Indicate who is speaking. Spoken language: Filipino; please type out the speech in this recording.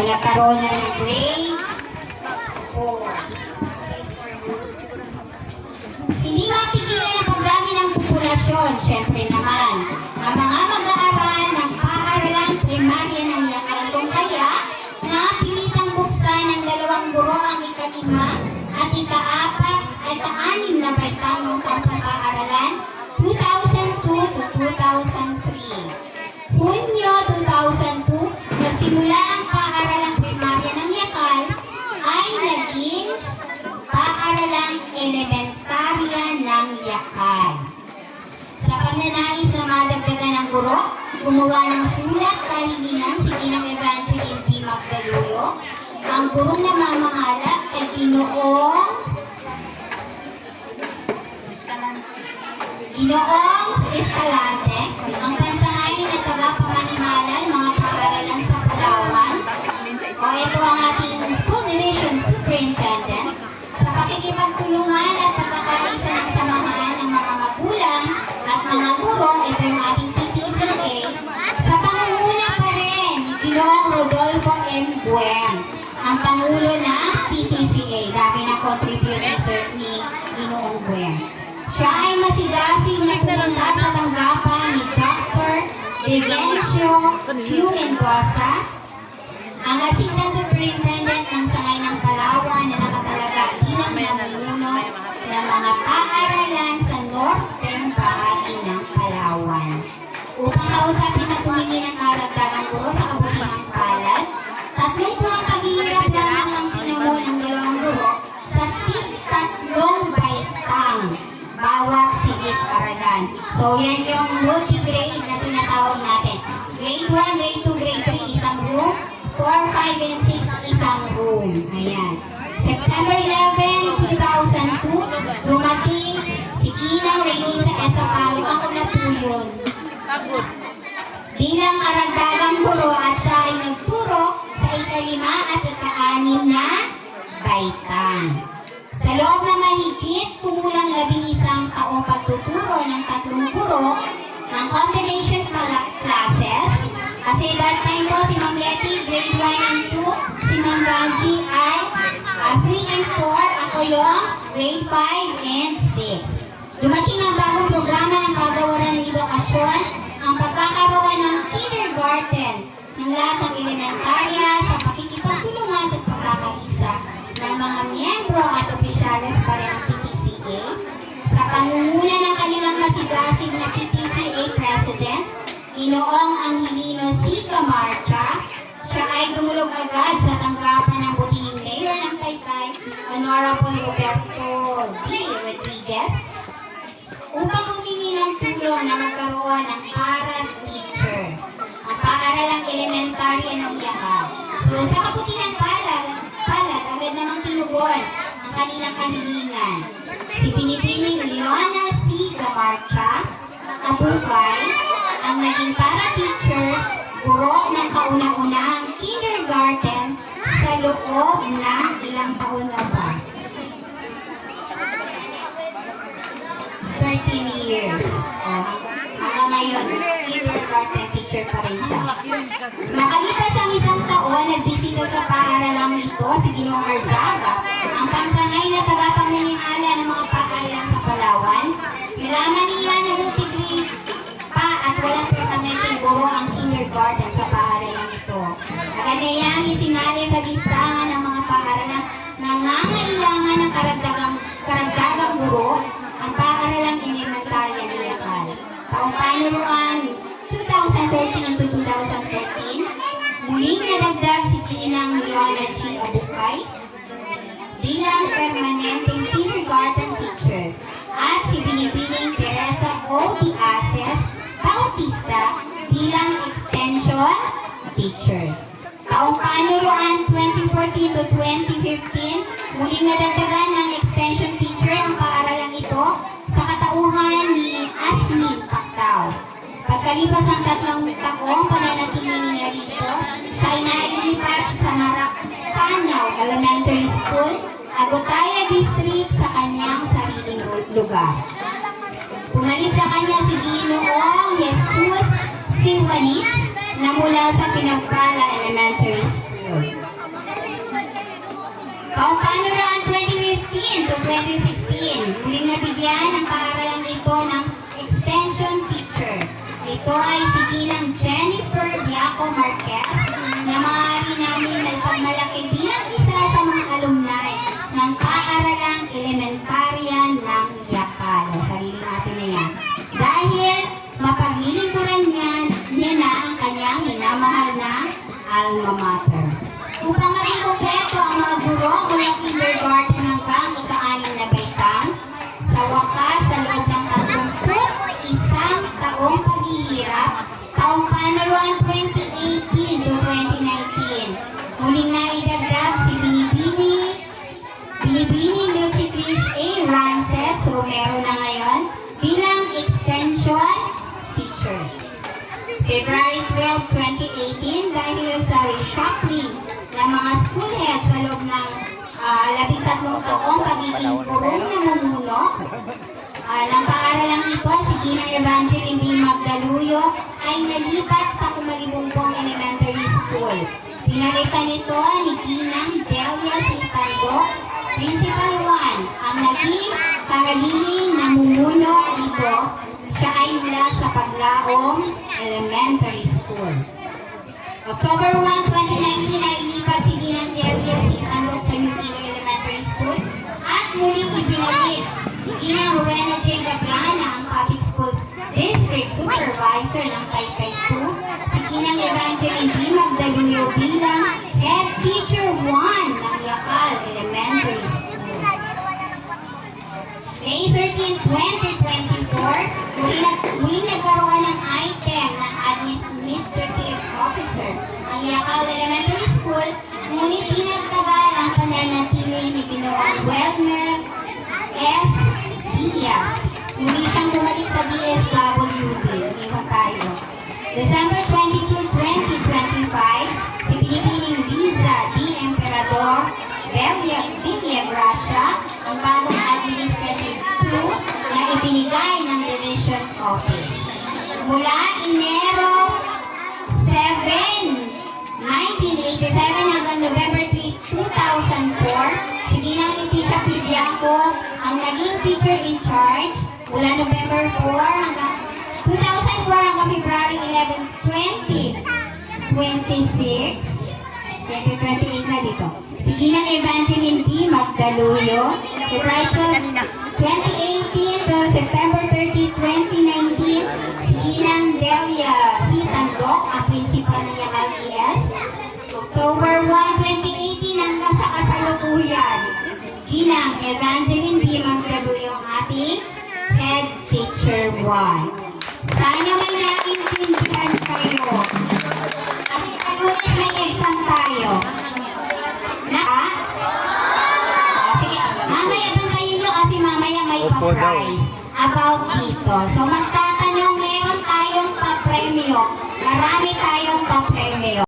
Speaker 1: nagkaroon na ng grade 4. Hindi mapigilan ang pagdami ng populasyon, syempre naman, ang mga mag-aaral ng paaralang primarya ng Yakal. Kung kaya, napilitang buksan ng 2 guro ang ika-5 at ika-4 at ika-6 na baitang ng taong paaralan 2002 to 2003. Hunyo 2002, nagsimula ang paaralang primarya ng Yakal ay naging paaralang elementarya ng Yakal. Sa pagnanais na madagdagan ng guro, gumawa ng sulat kahilingan si Ginang Evangeline B. Magdaluyo, ang gurong namamahala kay Ginoong Escalante, ang pansangayon na taga-pamanimala ng mga paaralan sa Palawan. O ito ang ating School Division Superintendent sa pakikipagtulungan at pagkakaisa ng samahan ng mga magulang at mga guro. Ito yung ating PTCA sa pangunguna pa rin ni Ginoong Rodolfo M. Buen, ang Pangulo ng PTCA. Dami na contribute ni Ginoong Buen. Siya ay masigasig na pumunta sa tanggapan ni Dr. Vivencio Q. Mendoza, ang Assistant Superintendent ng Sangay ng Palawan na nakatalaga bilang namumuno ng mga paaralan sa northern bahagi ng Palawan. Upang kausapin at tumingin ng karagdagang guro sa kabutihang palad, 3 buwang paghihirap lamang ang tinamo ng 2 guro sa tig-3 baitang bawat silid-aralan. So yan yung multi-grade na tinatawag natin. Grade 1, Grade 2, Grade 3, isang room. 4, 5, and 6, isang room. Ayan. September 11, 2002, dumating si Ginang Relisa Esapalo. Ako na po yun. Bilang aragdagang guro at siya ay nagturo sa ika-5 at ika-6 na baitang. Sa loob ng mahigit kumulang 11 taong pagtuturo ng 3 guro ng combination classes, kasi that time po si Ma'am Letty, grade 1 and 2, si Ma'am Banji ay 3 and 4, ako yung grade 5 and 6. Dumating ang bagong programa ng kagawaran ng edukasyon, ang pagkakaroon ng kindergarten ng lahat ng elementarya sa pakikipagtulungan at pagkakaisa ng mga miyembro at opisyales pa rin ng PTCA sa pangunguna ng kanilang masigasig na PTCA President, Ginoong Angelino C. Camarcha. Siya ay dumulog agad sa tanggapan ng butihing Mayor ng Taytay, Honorable Roberto B. Rodriguez, upang humingi ng tulong na magkaroon ng para-teacher, ang paaralang elementarya ng Yakal. So sa kabutihang palad, agad namang tinugon ang kanilang kahilingan. Si Pinipining Leona C. Camarcha Abukay ang naging para-teacher, guro ng kauna-unahang kindergarten sa loob ng ilang taon na ba? 13 years. Hanggang ngayon, kindergarten teacher pa rin siya. Makalipas ang 1 taon, nagbisita sa paaralang ito si Ginoong Arzaga, ang pansangay na tagapamilihala ng mga paaralan sa Palawan. Nilaman niya na multi-grade pa at walang permanenteng guro ang kindergarten sa paaralan ito. Agad na yan isinali sa listahan ng mga paaralang nangangailangan ng karagdagang guro ang paaralang elementarya ng Yakal. Taong panuruan 2013 to 2014, muling nadagdag si Ginang Leona G. Abukay bilang permanenteng kindergarten teacher at si Binibining Teresa O. Diases Bautista bilang extension teacher. Taong panuruan 2014 to 2015, muling nadagdagan ng extension teacher ang paaralang ito sa katauhan ni Asmin Pactao. Pagkalipas ang 3 taong pananatili niya rito, siya ay nailipat sa Maracanaw Elementary School, Agutaya District sa kanyang sariling lugar. Pumalit sa kanya si Ginoong Jesus Silvanich na mula sa Pinagpala Elementary School. 2015 to 2016, muling nabigyan ang paaralang ito ng extension teacher. Ito ay si Ginang Jennifer Biaco Marquez na maaari namin na ipagmalaki bilang isa sa mga alumni ng paaralang elementarya ng Yakal. Sarili natin na yan. Dahil mapaglilingkuran niya na ang kanyang minamahal na alma mater. Upang maging kompleto ang mga guro mula kindergarten hanggang ika-6 na baitang, sa wakas sa loob ng 31 taong paghihirap, taong panaruan 2018 to 2019, muling naidagdag si Binibini Milchicris A. Rances Romero na ngayon bilang extension teacher. February 12, 2018, dahil sa reshuffling ng mga school heads sa loob ng 13 taong pagiging purong namumuno ng paaralang ito, si Ginang Evangeline B. Magdaluyo ay nalipat sa Kumalibumpong Elementary School. Pinalitan ito ni Ginang Delia C. Tandok, Principal 1, ang naging pangaliling namumuno nito. Siya ay mula sa Paglaong Elementary School. October 1, 2019 ay ilipat si Ginang Delia C. Tandok sa New Kilo Elementary School at muling ipinalik ni Ginang Rowena J. Gabiana ang Public Schools District Supervisor ng Taytay 2, si Ginang Evangeline B. Magdaluyo bilang Head Teacher 1 ng Yakal Elementary School. May 13, 2024, muling nagkaroon ng item ng Administrative Officer ang Yakal Elementary School, ngunit pinagtagal ang pananatili ni Ginoong Welmer S. Diaz. Muli siyang bumalik sa DSWD. Iwan tayo. December 22, 2025, si Pinipining Liza D. Emperador Villagracia ang bagong Administrative 2 na ibinigay ng Division Office. Mula Enero 7, 1987 hanggang November 3, 2004, si Ginang Leticia P. Biaco ang naging teacher in charge mula November 4 hanggang 2004 hanggang February 11, 2028 na dito. Si Ginang Evangeline B. Magdaluyo, February 12, 2018 to September 30, 2019, si Ginang Delia C. Tandok, ang principal ng Yakal ES. October 1, 2018 hanggang sa kasalukuyan, Ginang Evangeline B. Magdaluyo ang ating Head Teacher 1. Sana may naiintindihan kayo. Kasi sa Lunes may exam tayo. Sige, mamaya bantayin nyo kasi mamaya may pa-prize about dito. So magtatanong, meron tayong pa-premyo. Marami tayong pa-premyo.